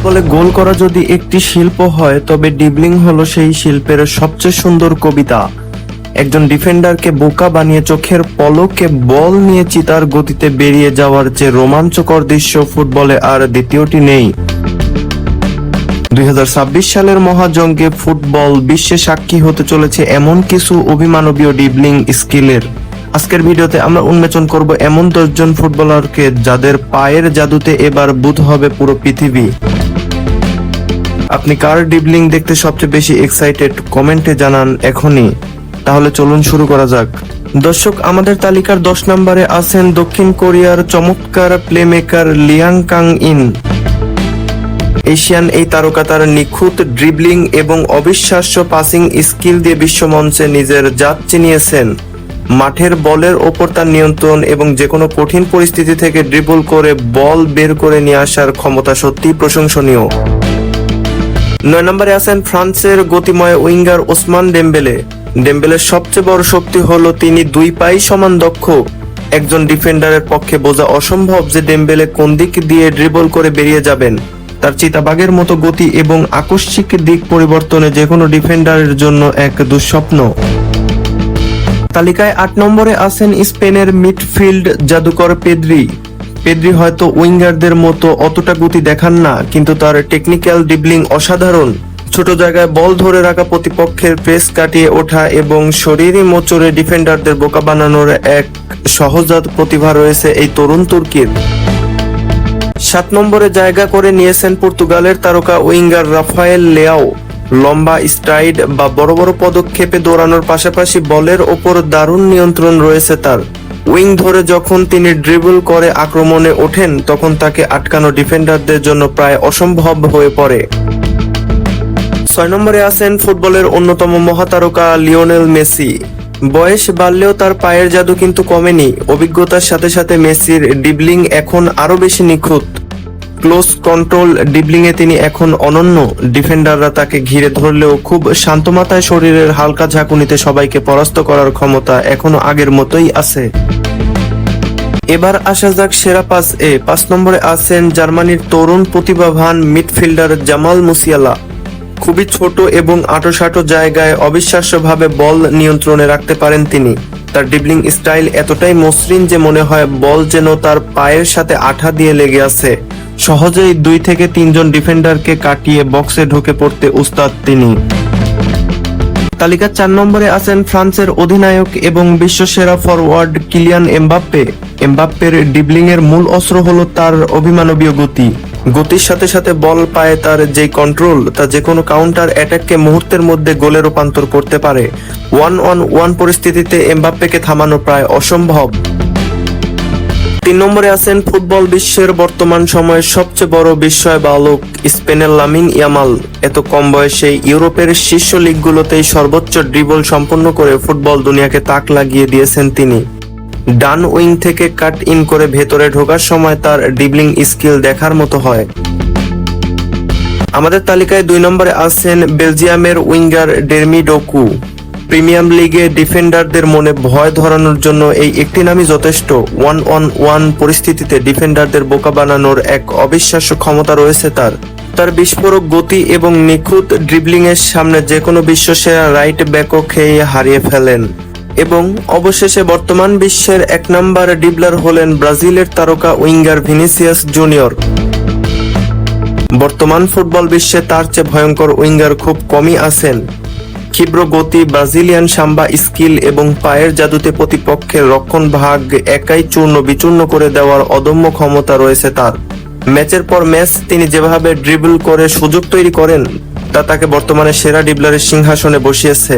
বলে গোল করা যদি একটি শিল্প হয়, তবে ড্রিবলিং হলো সেই শিল্পের সবচেয়ে সুন্দর কবিতা। একজন ডিফেন্ডারকে বোকা বানিয়ে চোখের পলকে বল নিয়ে চিতার গতিতে বেরিয়ে যাওয়ার যে রোমাঞ্চকর দৃশ্য ফুটবলে আর দ্বিতীয়টি নেই। 2026 সালের মহাজঙ্গে ফুটবল বিশ্বে সাক্ষী হতে চলেছে এমন কিছু অভিমানবীয় ড্রিবলিং স্কিলের। আজকের ভিডিওতে আমরা উন্মোচন করব এমন 10 জন ফুটবলারকে যাদের পায়ের জাদুতে এবার বুঁদ হবে পুরো পৃথিবী। আপনি কার ড্রিবলিং দেখতে সবচেয়ে বেশি এক্সাইটেড কমেন্টে জানান এখনই। তাহলে চলুন শুরু করা যাক। দর্শক, আমাদের তালিকার 10 নম্বরে আছেন দক্ষিণ কোরিয়ার চমৎকার playmaker Liang Kang in. Asian এই তারকা তার নিখুঁত ড্রিবলিং এবং অবিশ্বাস্য পাসিং স্কিল দিয়ে বিশ্বমঞ্চে নিজের জাত চিনিয়েছেন। মাঠের বলের ওপর তার নিয়ন্ত্রণ এবং যেকোনো কঠিন পরিস্থিতি থেকে ড্রিবল করে বল বের করে নিয়ে আসার ক্ষমতা সত্যিই প্রশংসনীয়। 9 নম্বরে আছেন ফ্রান্সের গতিময় উইঙ্গার ওসমান ডেম্বেলে। ডেম্বেলের সবচেয়ে বড় শক্তি হলো তিনি দুই পাই সমান দক্ষ। একজন ডিফেন্ডারের পক্ষে বোঝা অসম্ভব যে ডেম্বেলে কোন দিক দিয়ে ড্রিবল করে বেরিয়ে যাবেন। তার চিতাবাঘের মতো গতি এবং আকস্মিক দিক পরিবর্তনে যেকোনো ডিফেন্ডারের জন্য এক দুঃস্বপ্ন। তালিকায় 8 নম্বরে আছেন স্পেনের মিডফিল্ড জাদুকর পেদ্রি। পেদ্রি হয়তো উইঙ্গারদের মতো অতটা গতি দেখান না, কিন্তু তার টেকনিক্যাল ড্রিবলিং অসাধারণ। ছোট জায়গায় বল ধরে রাখা, প্রতিপক্ষের প্রেস কাটিয়ে ওঠা এবং শরীরী মোচড়ে ডিফেন্ডারদের বোকা বানানোর এক সহজাত প্রতিভা রয়েছে এই তরুণ তুর্কির। 7 নম্বরে জায়গা করে নিয়েছেন পর্তুগালের তারকা উইঙ্গার রাফায়েল লেয়াও। লম্বা স্ট্রাইড বা বড় বড় পদক্ষেপে দৌড়ানোর পাশাপাশি বলের ওপর দারুণ নিয়ন্ত্রণ রয়েছে তার। উইং ধরে যখন তিনি ড্রিবল করে আক্রমণে ওঠেন, তখন তাকে আটকানো ডিফেন্ডারদের জন্য প্রায় অসম্ভব হয়ে পড়ে। 6 নম্বরে আছেন ফুটবলের অন্যতম মহাতারকা লিওনেল মেসি। বয়স বাড়লেও তার পায়ের জাদু কিন্তু কমেনি। অভিজ্ঞতার সাথে সাথে মেসির ড্রিবলিং এখন আরো বেশি নিখুঁত। ক্লোজ কন্ট্রোল ড্রিবলিং এ তিনি এখন অনন্য। ডিফেন্ডাররা তাকে ঘিরে ধরলেও খুব শান্ত মাথায় শরীরের হালকা ঝাঁকুনিতে সবাইকে পরাস্ত করার ক্ষমতা এখনো আগের মতোই আছে। এবার আসা যাক সেরা পাস এ। 5 নম্বরে আছেন জার্মানির তরুণ প্রতিভাবান মিডফিল্ডার জামাল মুসিয়ালা। খুবই ছোট এবং আঁটো জায়গায় অবিশ্বাস্যভাবে বল নিয়ন্ত্রণে রাখতে পারেন তিনি। তার ড্রিবলিং স্টাইল এতটাই মসৃণ যে মনে হয় বল যেন তার পায়ের সাথে আঠা দিয়ে লেগে আছে। সহজেই 2 থেকে 3 জন ডিফেন্ডারকে কাটিয়ে বক্সে ঢুকে পড়তে উস্তাদ তিনি। তালিকার 4 নম্বরে আছেন ফ্রান্সের অধিনায়ক এবং বিশ্বসেরা ফরওয়ার্ড কিলিয়ান এমবাপ্পে। এমবাপ্পের ড্রিবলিং এর মূল অস্ত্র হলো তার অভিমানবীয় গতি। গতির সাথে সাথে বল পায়ে তার যে কন্ট্রোল, তা যেকোনো কাউন্টার অ্যাটাককে মুহূর্তের মধ্যে গোলে রূপান্তর করতে পারে। 1-on-1 পরিস্থিতিতে এমবাপ্পেকে থামানো প্রায় অসম্ভব। 3 নম্বরে আছেন ফুটবল বিশ্বের বর্তমান সময়ের সবচেয়ে বড় বিস্ময় বালক স্পেনের লামিন ইয়ামাল। এত কম বয়সে ইউরোপের শীর্ষ লিগগুলোতেই সর্বোচ্চ ড্রিবল সম্পন্ন করে ফুটবল দুনিয়াকে তাক লাগিয়ে দিয়েছেন তিনি। ডান উইং থেকে কাট ইন করে ভেতরে ঢোকার সময় তার ড্রিবলিং স্কিল দেখার মতো হয়। আমাদের তালিকায় 2 নম্বরে আছেন বেলজিয়ামের উইঙ্গার ডেরমি ডোকু। প্রিমিয়ার লিগে ডিফেন্ডারদের মনে ভয় ধরানোর জন্য এই একটি নামই যথেষ্ট। 1-on-1 পরিস্থিতিতে ডিফেন্ডারদের বোকা বানানোর এক অবিশ্বাস্য ক্ষমতা রয়েছে তার। তার বিস্ফোরক গতি এবং নিখুঁত ড্রিবলিং এর সামনে যেকোনো বিশ্বসেরা রাইট ব্যাকও খেয়ে হারিয়ে ফেলেন। এবং অবশেষে বর্তমান বিশ্বের 1 নম্বর ড্রিবলার হলেন ব্রাজিলের তারকা উইঙ্গার ভিনিসিয়াস জুনিয়র। বর্তমান ফুটবল বিশ্বে তার চেয়ে ভয়ঙ্কর উইঙ্গার খুব কমই আছেন। ক্ষিপ্র গতি, ব্রাজিলিয়ান সাম্বা স্কিল এবং পায়ের জাদুতে প্রতিপক্ষের রক্ষণ ভাগ একাই চূর্ণ বিচূর্ণ করে দেওয়ার অদম্য ক্ষমতা রয়েছে তার। ম্যাচের পর ম্যাচ তিনি যেভাবে ড্রিবল করে সুযোগ তৈরি করেন, তা তাকে বর্তমানে সেরা ড্রিবলারের সিংহাসনে বসিয়েছে।